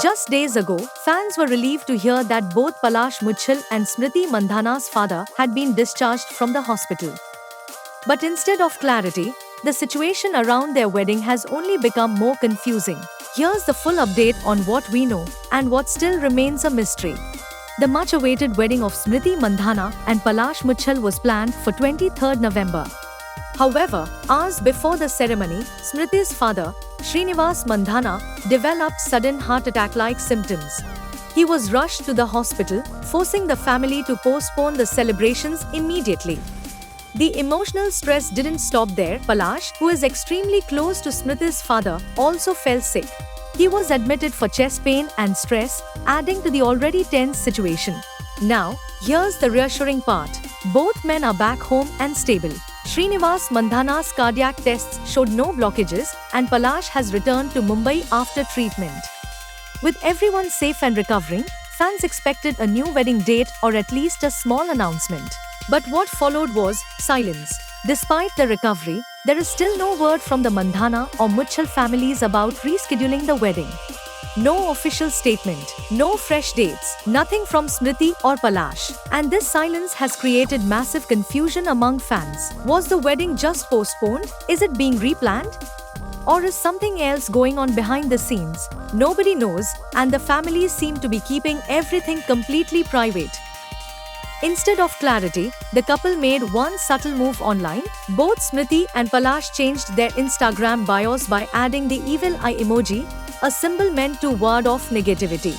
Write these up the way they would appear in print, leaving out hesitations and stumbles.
Just days ago, fans were relieved to hear that both Palash Muchal and Smriti Mandhana's father had been discharged from the hospital. But instead of clarity, the situation around their wedding has only become more confusing. Here's the full update on what we know and what still remains a mystery. The much-awaited wedding of Smriti Mandhana and Palash Muchal was planned for 23rd November. However, hours before the ceremony, Smriti's father, Srinivas Mandhana, developed sudden heart attack-like symptoms. He was rushed to the hospital, forcing the family to postpone the celebrations immediately. The emotional stress didn't stop there. Palash, who is extremely close to Smriti's father, also fell sick. He was admitted for chest pain and stress, adding to the already tense situation. Now, here's the reassuring part. Both men are back home and stable. Srinivas Mandhana's cardiac tests showed no blockages, and Palash has returned to Mumbai after treatment. With everyone safe and recovering, fans expected a new wedding date or at least a small announcement. But what followed was silence. Despite the recovery, there is still no word from the Mandhana or Muchal families about rescheduling the wedding. No official statement, no fresh dates, nothing from Smriti or Palash. And this silence has created massive confusion among fans. Was the wedding just postponed? Is it being replanned? Or is something else going on behind the scenes? Nobody knows, and the families seem to be keeping everything completely private. Instead of clarity, the couple made one subtle move online. Both Smriti and Palash changed their Instagram bios by adding the evil eye emoji, a symbol meant to ward off negativity.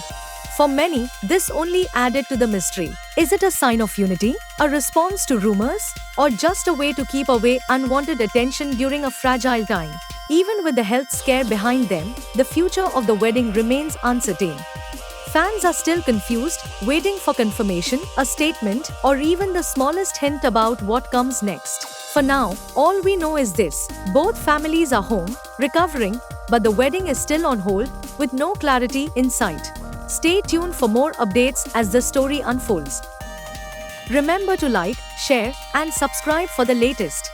For many, this only added to the mystery. Is it a sign of unity, a response to rumors, or just a way to keep away unwanted attention during a fragile time? Even with the health scare behind them, the future of the wedding remains uncertain. Fans are still confused, waiting for confirmation, a statement, or even the smallest hint about what comes next. For now, all we know is this: both families are home, recovering, but the wedding is still on hold, with no clarity in sight. Stay tuned for more updates as the story unfolds. Remember to like, share, and subscribe for the latest.